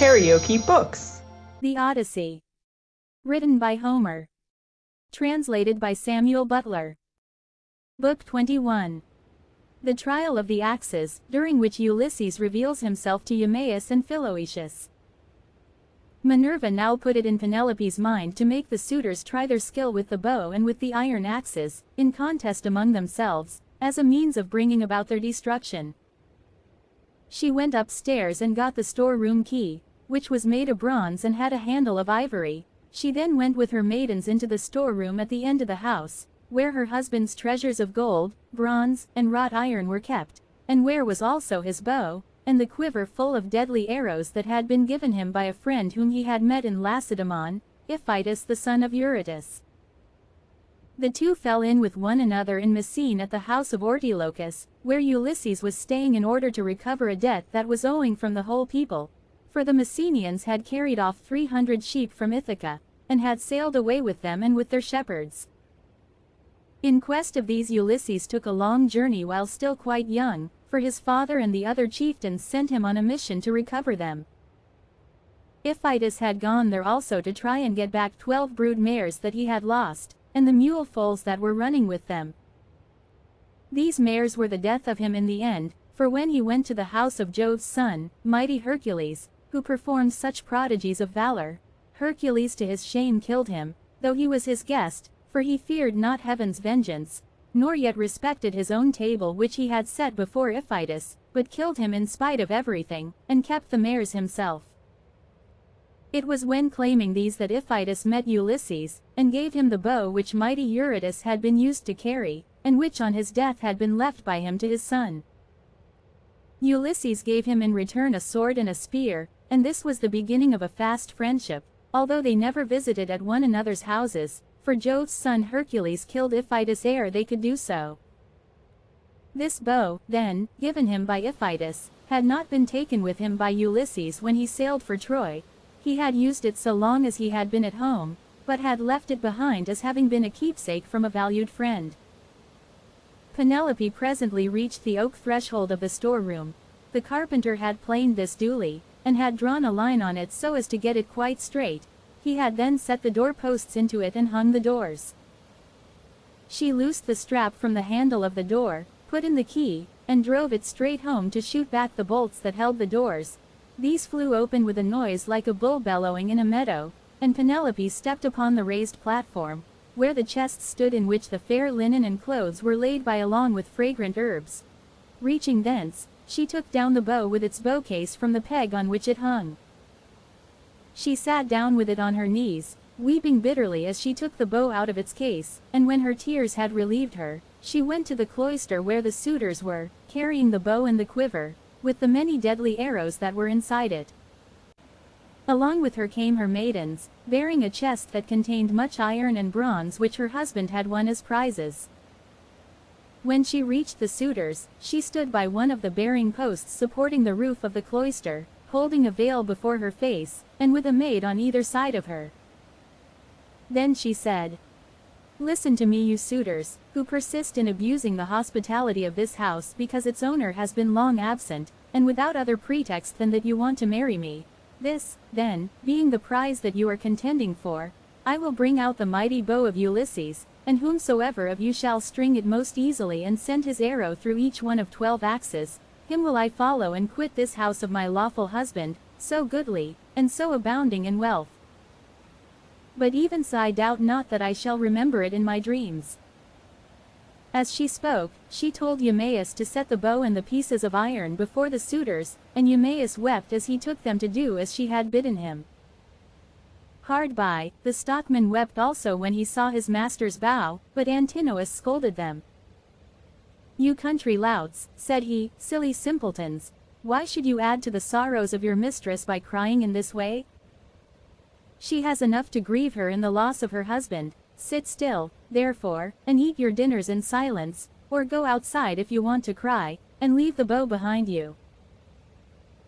KaraokeBooks. The Odyssey. Written by Homer. Translated by Samuel Butler. Book 21. The Trial of the Axes, during which Ulysses reveals himself to Eumaeus and Philoetius. Minerva now put it in Penelope's mind to make the suitors try their skill with the bow and with the iron axes, in contest among themselves, as a means of bringing about their destruction. She went upstairs and got the storeroom key, which was made of bronze and had a handle of ivory. She then went with her maidens into the storeroom at the end of the house, where her husband's treasures of gold, bronze, and wrought iron were kept, and where was also his bow, and the quiver full of deadly arrows that had been given him by a friend whom he had met in Lacedaemon, Iphitus the son of Eurytus. The two fell in with one another in Messene at the house of Ortilochus, where Ulysses was staying in order to recover a debt that was owing from the whole people, for the Messenians had carried off 300 sheep from Ithaca, and had sailed away with them and with their shepherds. In quest of these Ulysses took a long journey while still quite young, for his father and the other chieftains sent him on a mission to recover them. Iphitus had gone there also to try and get back 12 brood mares that he had lost, and the mule foals that were running with them. These mares were the death of him in the end, for when he went to the house of Jove's son, mighty Hercules, who performed such prodigies of valor, Hercules to his shame killed him, though he was his guest, for he feared not heaven's vengeance, nor yet respected his own table which he had set before Iphitus, but killed him in spite of everything, and kept the mares himself. It was when claiming these that Iphitus met Ulysses, and gave him the bow which mighty Eurytus had been used to carry, and which on his death had been left by him to his son. Ulysses gave him in return a sword and a spear, and this was the beginning of a fast friendship, although they never visited at one another's houses, for Jove's son Hercules killed Iphitus ere they could do so. This bow, then, given him by Iphitus, had not been taken with him by Ulysses when he sailed for Troy. He had used it so long as he had been at home, but had left it behind as having been a keepsake from a valued friend. Penelope presently reached the oak threshold of the storeroom. The carpenter had planed this duly, and had drawn a line on it so as to get it quite straight. He had then set the doorposts into it and hung the doors. She loosed the strap from the handle of the door, put in the key, and drove it straight home to shoot back the bolts that held the doors. These flew open with a noise like a bull bellowing in a meadow, and Penelope stepped upon the raised platform, where the chests stood in which the fair linen and clothes were laid by along with fragrant herbs. Reaching thence, she took down the bow with its bowcase from the peg on which it hung. She sat down with it on her knees, weeping bitterly as she took the bow out of its case, and when her tears had relieved her, she went to the cloister where the suitors were, carrying the bow and the quiver, with the many deadly arrows that were inside it. Along with her came her maidens, bearing a chest that contained much iron and bronze which her husband had won as prizes. When she reached the suitors, she stood by one of the bearing posts supporting the roof of the cloister, holding a veil before her face, and with a maid on either side of her. Then she said, "Listen to me, you suitors, who persist in abusing the hospitality of this house because its owner has been long absent, and without other pretext than that you want to marry me. This, then, being the prize that you are contending for, I will bring out the mighty bow of Ulysses, and whomsoever of you shall string it most easily and send his arrow through each one of 12 axes, him will I follow and quit this house of my lawful husband, so goodly, and so abounding in wealth. But even so I doubt not that I shall remember it in my dreams." As she spoke, she told Eumaeus to set the bow and the pieces of iron before the suitors, and Eumaeus wept as he took them to do as she had bidden him. Hard by, the stockman wept also when he saw his master's bow, but Antinous scolded them. "You country louts," said he, "silly simpletons, why should you add to the sorrows of your mistress by crying in this way? She has enough to grieve her in the loss of her husband. Sit still, therefore, and eat your dinners in silence, or go outside if you want to cry, and leave the bow behind you.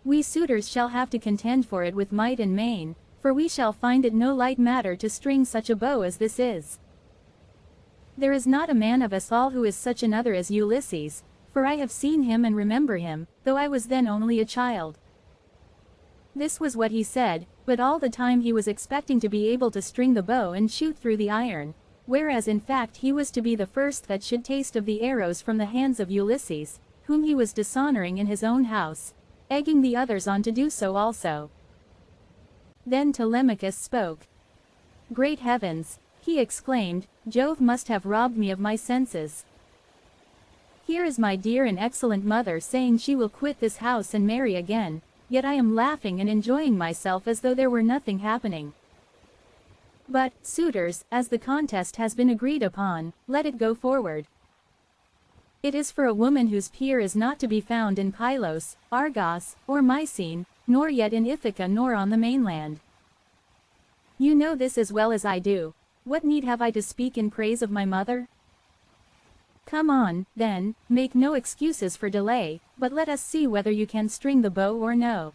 We suitors shall have to contend for it with might and main, for we shall find it no light matter to string such a bow as this is. There is not a man of us all who is such another as Ulysses, for I have seen him and remember him, though I was then only a child. This was what he said, but all the time he was expecting to be able to string the bow and shoot through the iron, whereas in fact he was to be the first that should taste of the arrows from the hands of Ulysses, whom he was dishonoring in his own house, egging the others on to do so also. Then Telemachus spoke. "Great heavens," he exclaimed, "Jove must have robbed me of my senses. Here is my dear and excellent mother saying she will quit this house and marry again, yet I am laughing and enjoying myself as though there were nothing happening. But, suitors, as the contest has been agreed upon, let it go forward. It is for a woman whose peer is not to be found in Pylos, Argos, or Mycene, nor yet in Ithaca nor on the mainland. You know this as well as I do. What need have I to speak in praise of my mother? Come on, then, make no excuses for delay, but let us see whether you can string the bow or no.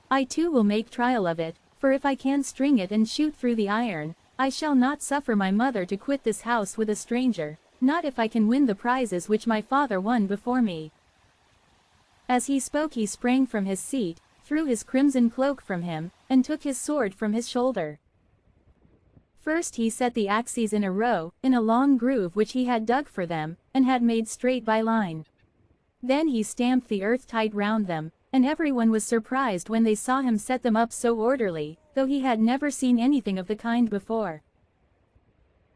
I too will make trial of it, for if I can string it and shoot through the iron, I shall not suffer my mother to quit this house with a stranger, not if I can win the prizes which my father won before me." As he spoke he sprang from his seat, threw his crimson cloak from him, and took his sword from his shoulder. First he set the axes in a row, in a long groove which he had dug for them, and had made straight by line. Then he stamped the earth tight round them, and everyone was surprised when they saw him set them up so orderly, though he had never seen anything of the kind before.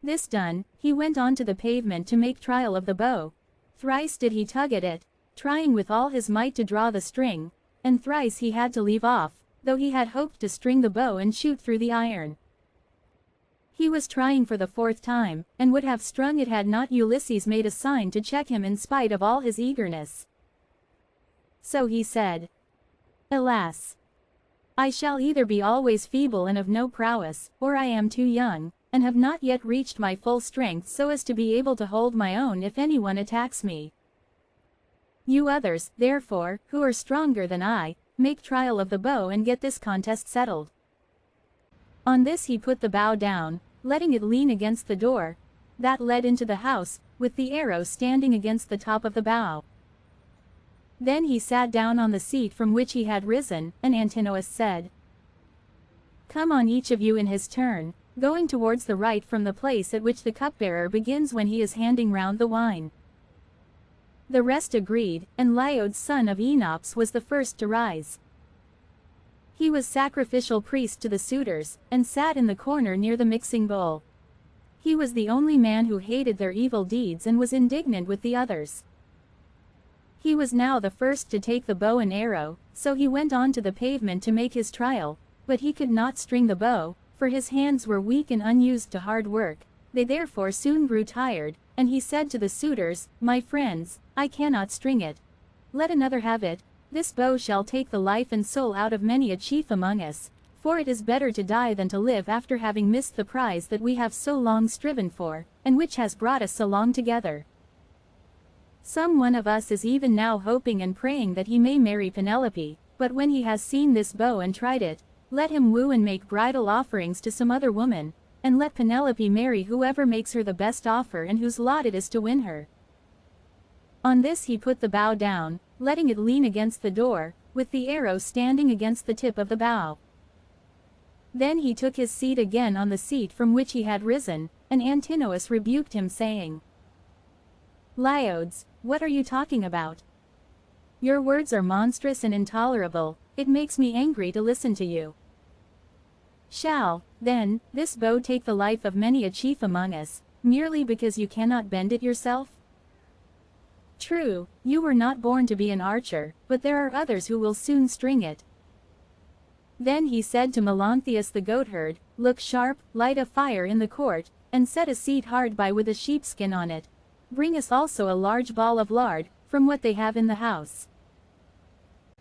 This done, he went on to the pavement to make trial of the bow. Thrice did he tug at it, trying with all his might to draw the string, and thrice he had to leave off, though he had hoped to string the bow and shoot through the iron. He was trying for the fourth time, and would have strung it had not Ulysses made a sign to check him in spite of all his eagerness. So he said, "Alas! I shall either be always feeble and of no prowess, or I am too young, and have not yet reached my full strength so as to be able to hold my own if anyone attacks me. You others, therefore, who are stronger than I, make trial of the bow and get this contest settled." On this he put the bow down, letting it lean against the door that led into the house, with the arrow standing against the top of the bow. Then he sat down on the seat from which he had risen, and Antinous said, "Come on each of you in his turn, going towards the right from the place at which the cupbearer begins when he is handing round the wine." The rest agreed, and Liodes son of Enops was the first to rise. He was sacrificial priest to the suitors, and sat in the corner near the mixing bowl. He was the only man who hated their evil deeds and was indignant with the others. He was now the first to take the bow and arrow, so he went on to the pavement to make his trial, but he could not string the bow, for his hands were weak and unused to hard work. They therefore soon grew tired, and he said to the suitors, "My friends, I cannot string it. Let another have it. This bow shall take the life and soul out of many a chief among us, for it is better to die than to live after having missed the prize that we have so long striven for, and which has brought us so long together. Some one of us is even now hoping and praying that he may marry Penelope, but when he has seen this bow and tried it, let him woo and make bridal offerings to some other woman, and let Penelope marry whoever makes her the best offer and whose lot it is to win her." On this he put the bow down, letting it lean against the door, with the arrow standing against the tip of the bow. Then he took his seat again on the seat from which he had risen, and Antinous rebuked him saying, "Liodes, what are you talking about? Your words are monstrous and intolerable, it makes me angry to listen to you. Shall, then, this bow take the life of many a chief among us, merely because you cannot bend it yourself? True, you were not born to be an archer, but there are others who will soon string it." Then he said to Melanthius the goatherd, "Look sharp, light a fire in the court, and set a seat hard by with a sheepskin on it. Bring us also a large ball of lard, from what they have in the house.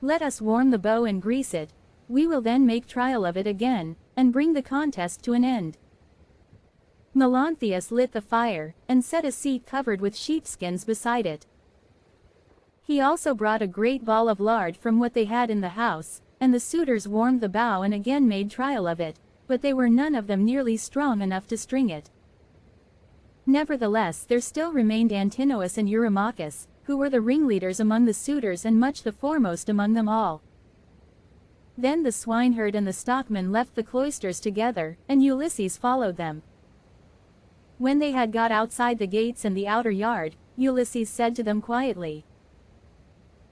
Let us warm the bow and grease it. We will then make trial of it again, and bring the contest to an end." Melanthius lit the fire, and set a seat covered with sheepskins beside it. He also brought a great ball of lard from what they had in the house, and the suitors warmed the bow and again made trial of it, but they were none of them nearly strong enough to string it. Nevertheless there still remained Antinous and Eurymachus, who were the ringleaders among the suitors and much the foremost among them all. Then the swineherd and the stockman left the cloisters together, and Ulysses followed them. When they had got outside the gates and the outer yard, Ulysses said to them quietly,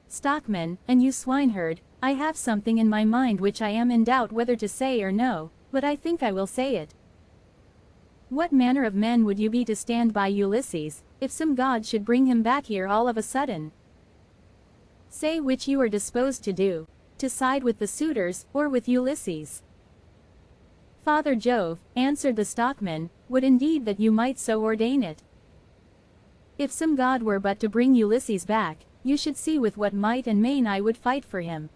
"Stockman, and you swineherd, I have something in my mind which I am in doubt whether to say or no, but I think I will say it. What manner of men would you be to stand by Ulysses, if some god should bring him back here all of a sudden? Say which you are disposed to do, to side with the suitors, or with Ulysses." "Father Jove," answered the stockman, "would indeed that you might so ordain it. If some god were but to bring Ulysses back, you should see with what might and main I would fight for him."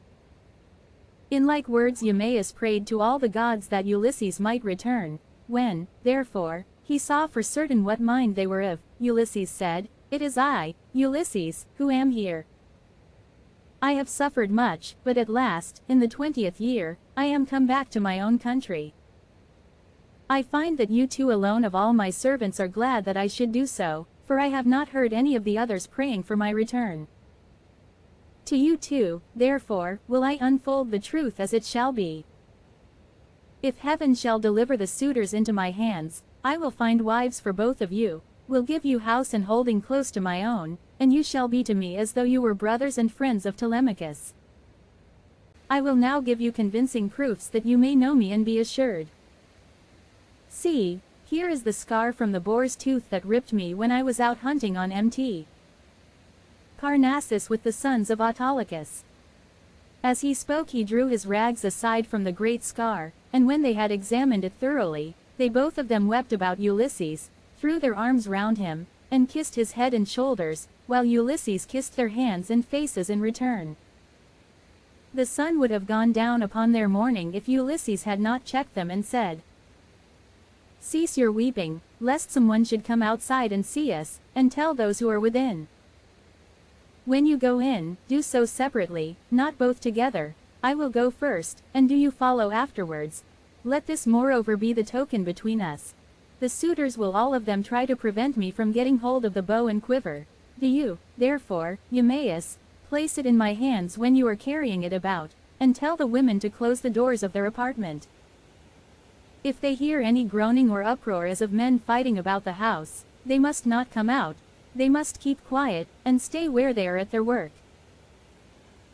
In like words Eumaeus prayed to all the gods that Ulysses might return. When, therefore, he saw for certain what mind they were of, Ulysses said, "It is I, Ulysses, who am here. I have suffered much, but at last, in the 20th year, I am come back to my own country. I find that you two alone of all my servants are glad that I should do so, for I have not heard any of the others praying for my return. To you too, therefore, will I unfold the truth as it shall be. If heaven shall deliver the suitors into my hands, I will find wives for both of you, will give you house and holding close to my own, and you shall be to me as though you were brothers and friends of Telemachus. I will now give you convincing proofs that you may know me and be assured. See, here is the scar from the boar's tooth that ripped me when I was out hunting on Mt. Parnassus with the sons of Autolycus." As he spoke he drew his rags aside from the great scar, and when they had examined it thoroughly, they both of them wept about Ulysses, threw their arms round him, and kissed his head and shoulders, while Ulysses kissed their hands and faces in return. The sun would have gone down upon their mourning if Ulysses had not checked them and said, "Cease your weeping, lest someone should come outside and see us, and tell those who are within. When you go in, do so separately, not both together. I will go first, and do you follow afterwards. Let this moreover be the token between us. The suitors will all of them try to prevent me from getting hold of the bow and quiver. Do you, therefore, Eumaeus, place it in my hands when you are carrying it about, and tell the women to close the doors of their apartment. If they hear any groaning or uproar as of men fighting about the house, they must not come out, they must keep quiet, and stay where they are at their work.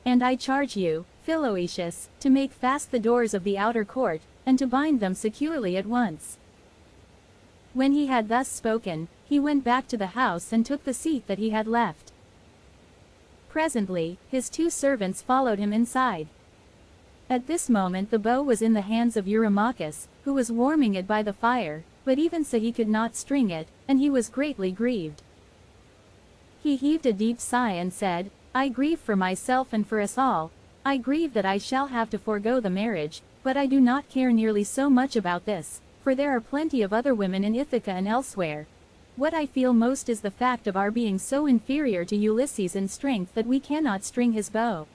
And I charge you, Philoetius, to make fast the doors of the outer court, and to bind them securely at once." When he had thus spoken, he went back to the house and took the seat that he had left. Presently, his two servants followed him inside. At this moment the bow was in the hands of Eurymachus, who was warming it by the fire, but even so he could not string it, and he was greatly grieved. He heaved a deep sigh and said, "I grieve for myself and for us all. I grieve that I shall have to forego the marriage, but I do not care nearly so much about this, for there are plenty of other women in Ithaca and elsewhere. What I feel most is the fact of our being so inferior to Ulysses in strength that we cannot string his bow.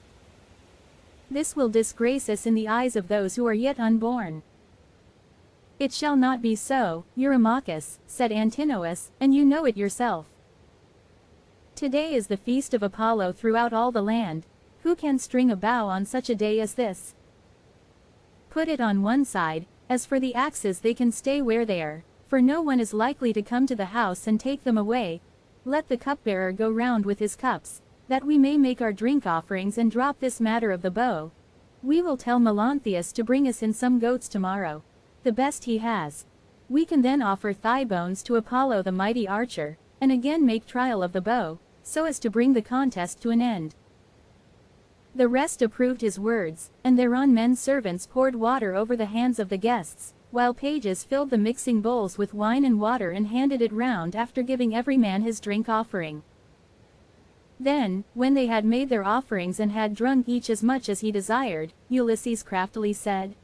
This will disgrace us in the eyes of those who are yet unborn." "It shall not be so, Eurymachus," said Antinous, "and you know it yourself. Today is the feast of Apollo throughout all the land. Who can string a bow on such a day as this? Put it on one side. As for the axes, they can stay where they are, for no one is likely to come to the house and take them away. Let the cupbearer go round with his cups, that we may make our drink offerings and drop this matter of the bow. We will tell Melanthius to bring us in some goats tomorrow, the best he has. We can then offer thigh bones to Apollo the mighty archer, and again make trial of the bow, so as to bring the contest to an end." The rest approved his words, and thereon men's servants poured water over the hands of the guests, while pages filled the mixing bowls with wine and water and handed it round after giving every man his drink offering. Then, when they had made their offerings and had drunk each as much as he desired, Ulysses craftily said,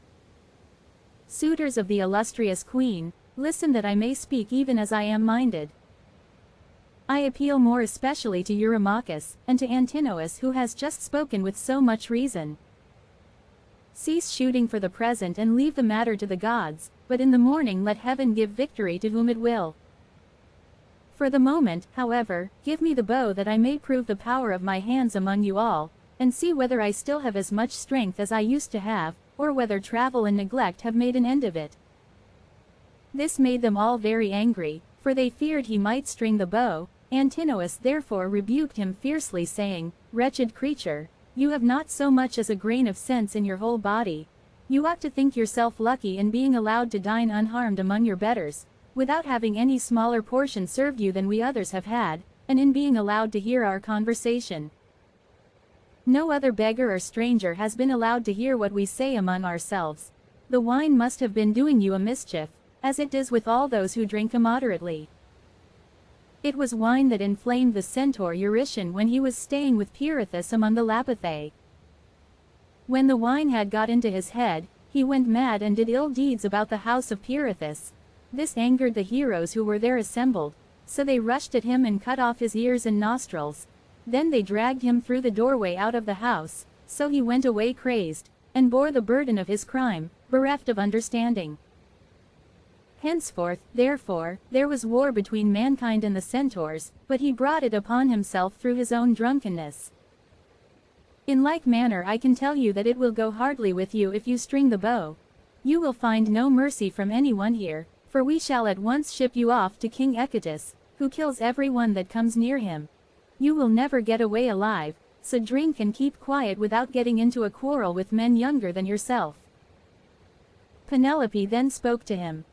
"Suitors of the illustrious queen, listen that I may speak even as I am minded. I appeal more especially to Eurymachus, and to Antinous who has just spoken with so much reason. Cease shooting for the present and leave the matter to the gods, but in the morning let heaven give victory to whom it will. For the moment, however, give me the bow that I may prove the power of my hands among you all, and see whether I still have as much strength as I used to have, or whether travel and neglect have made an end of it." This made them all very angry, for they feared he might string the bow. Antinous therefore rebuked him fiercely, saying, "Wretched creature, you have not so much as a grain of sense in your whole body. You ought to think yourself lucky in being allowed to dine unharmed among your betters, without having any smaller portion served you than we others have had, and in being allowed to hear our conversation. No other beggar or stranger has been allowed to hear what we say among ourselves. The wine must have been doing you a mischief, as it does with all those who drink immoderately." It was wine that inflamed the centaur Eurytion when he was staying with Pirithous among the Lapithae. When the wine had got into his head, he went mad and did ill deeds about the house of Pirithous. This angered the heroes who were there assembled, so they rushed at him and cut off his ears and nostrils. Then they dragged him through the doorway out of the house, so he went away crazed, and bore the burden of his crime, bereft of understanding. Henceforth, therefore, there was war between mankind and the centaurs, but he brought it upon himself through his own drunkenness. In like manner I can tell you that it will go hardly with you if you string the bow. You will find no mercy from anyone here, for we shall at once ship you off to King Echetus, who kills every one that comes near him. You will never get away alive, so drink and keep quiet without getting into a quarrel with men younger than yourself." Penelope then spoke to him.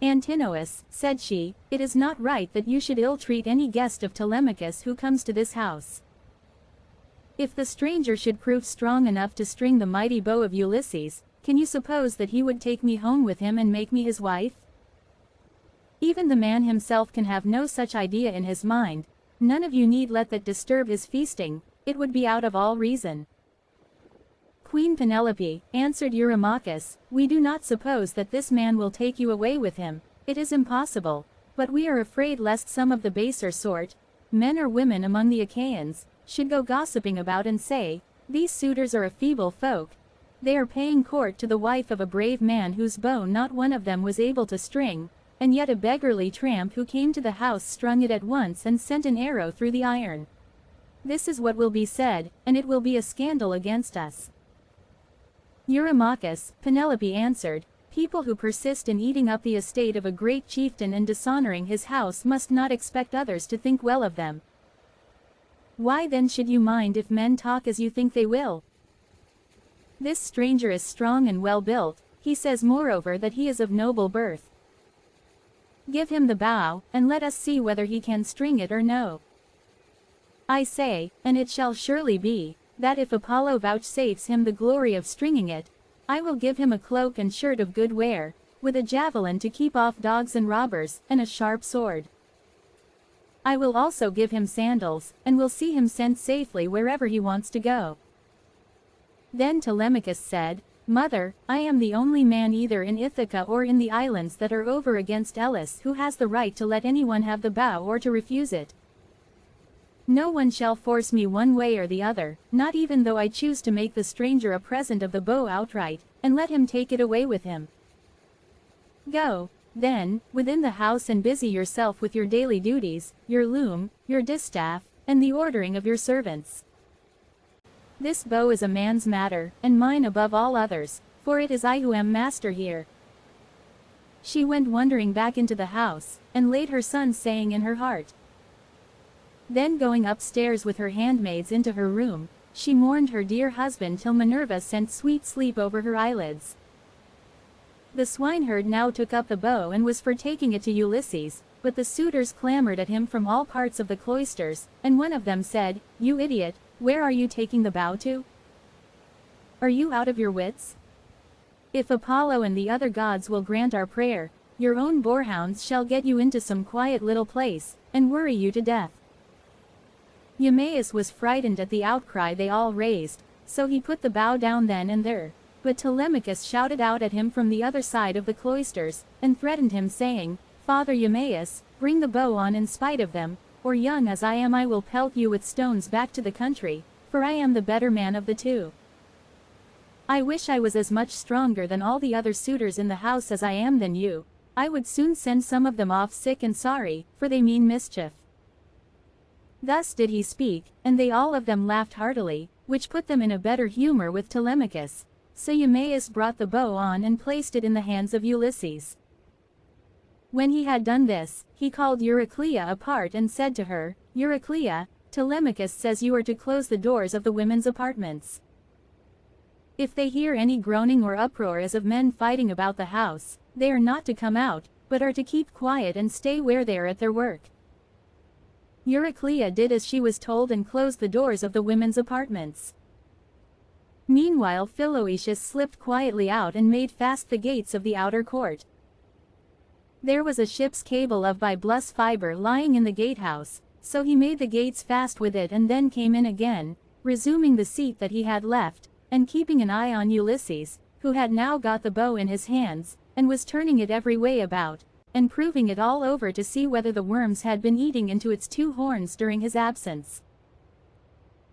"Antinous," said she, "it is not right that you should ill-treat any guest of Telemachus who comes to this house. If the stranger should prove strong enough to string the mighty bow of Ulysses, can you suppose that he would take me home with him and make me his wife? Even the man himself can have no such idea in his mind. None of you need let that disturb his feasting, it would be out of all reason." "Queen Penelope," answered Eurymachus, "we do not suppose that this man will take you away with him, it is impossible, but we are afraid lest some of the baser sort, men or women among the Achaeans, should go gossiping about and say, 'These suitors are a feeble folk. They are paying court to the wife of a brave man whose bow not one of them was able to string, and yet a beggarly tramp who came to the house strung it at once and sent an arrow through the iron.' This is what will be said, and it will be a scandal against us." "Eurymachus," Penelope answered, "people who persist in eating up the estate of a great chieftain and dishonoring his house must not expect others to think well of them. Why then should you mind if men talk as you think they will? This stranger is strong and well built, he says moreover that he is of noble birth. Give him the bow, and let us see whether he can string it or no. I say, and it shall surely be, that if Apollo vouchsafes him the glory of stringing it, I will give him a cloak and shirt of good wear, with a javelin to keep off dogs and robbers, and a sharp sword. I will also give him sandals, and will see him sent safely wherever he wants to go." Then Telemachus said, "Mother, I am the only man either in Ithaca or in the islands that are over against Elis who has the right to let anyone have the bow or to refuse it. No one shall force me one way or the other, not even though I choose to make the stranger a present of the bow outright, and let him take it away with him. Go, then, within the house and busy yourself with your daily duties, your loom, your distaff, and the ordering of your servants. This bow is a man's matter, and mine above all others, for it is I who am master here." She went wondering back into the house, and laid her son saying in her heart. Then going upstairs with her handmaids into her room, she mourned her dear husband till Minerva sent sweet sleep over her eyelids. The swineherd now took up the bow and was for taking it to Ulysses, but the suitors clamored at him from all parts of the cloisters, and one of them said, "You idiot, where are you taking the bow to? Are you out of your wits? If Apollo and the other gods will grant our prayer, your own boarhounds shall get you into some quiet little place, and worry you to death." Eumaeus was frightened at the outcry they all raised, so he put the bow down then and there, but Telemachus shouted out at him from the other side of the cloisters, and threatened him saying, "Father Eumaeus, bring the bow on in spite of them, or young as I am I will pelt you with stones back to the country, for I am the better man of the two. I wish I was as much stronger than all the other suitors in the house as I am than you. I would soon send some of them off sick and sorry, for they mean mischief." Thus did he speak, and they all of them laughed heartily, which put them in a better humor with Telemachus. So Eumaeus brought the bow on and placed it in the hands of Ulysses. When he had done this, he called Euryclea apart and said to her, "Euryclea, Telemachus says you are to close the doors of the women's apartments. If they hear any groaning or uproar as of men fighting about the house, they are not to come out, but are to keep quiet and stay where they are at their work." Euryclea did as she was told and closed the doors of the women's apartments. Meanwhile Philoetius slipped quietly out and made fast the gates of the outer court. There was a ship's cable of byblos fiber lying in the gatehouse, so he made the gates fast with it and then came in again, resuming the seat that he had left, and keeping an eye on Ulysses, who had now got the bow in his hands, and was turning it every way about, and proving it all over to see whether the worms had been eating into its two horns during his absence.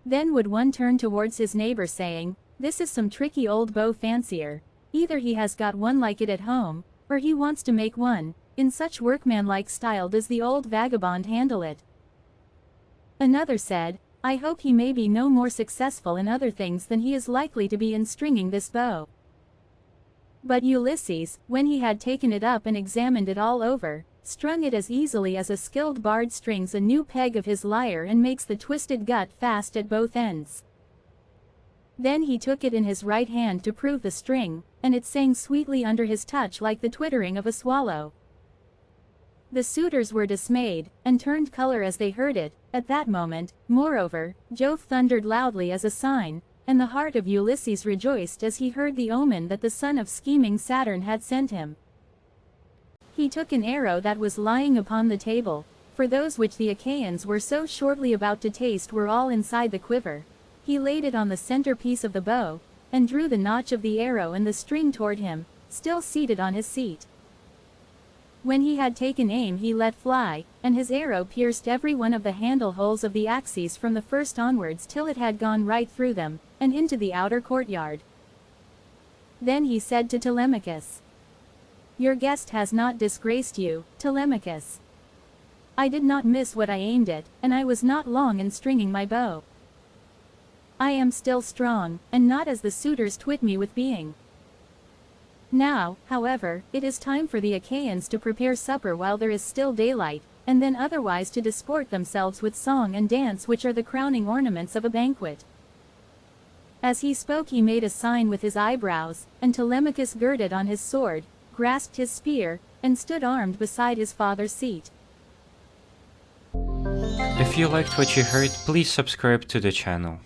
Then would one turn towards his neighbor saying, "This is some tricky old bow fancier, either he has got one like it at home, or he wants to make one, in such workmanlike style does the old vagabond handle it." Another said, "I hope he may be no more successful in other things than he is likely to be in stringing this bow." But Ulysses, when he had taken it up and examined it all over, strung it as easily as a skilled bard strings a new peg of his lyre and makes the twisted gut fast at both ends. Then he took it in his right hand to prove the string, and it sang sweetly under his touch like the twittering of a swallow. The suitors were dismayed, and turned color as they heard it. At that moment, moreover, Jove thundered loudly as a sign, and the heart of Ulysses rejoiced as he heard the omen that the son of scheming Saturn had sent him. He took an arrow that was lying upon the table, for those which the Achaeans were so shortly about to taste were all inside the quiver. He laid it on the center piece of the bow, and drew the notch of the arrow and the string toward him, still seated on his seat. When he had taken aim he let fly, and his arrow pierced every one of the handle holes of the axes from the first onwards till it had gone right through them, and into the outer courtyard. Then he said to Telemachus, "Your guest has not disgraced you, Telemachus. I did not miss what I aimed at, and I was not long in stringing my bow. I am still strong, and not as the suitors twit me with being. Now, however, it is time for the Achaeans to prepare supper while there is still daylight, and then otherwise to disport themselves with song and dance, which are the crowning ornaments of a banquet." As he spoke he made a sign with his eyebrows, and Telemachus girded on his sword, grasped his spear, and stood armed beside his father's seat. If you liked what you heard, please subscribe to the channel.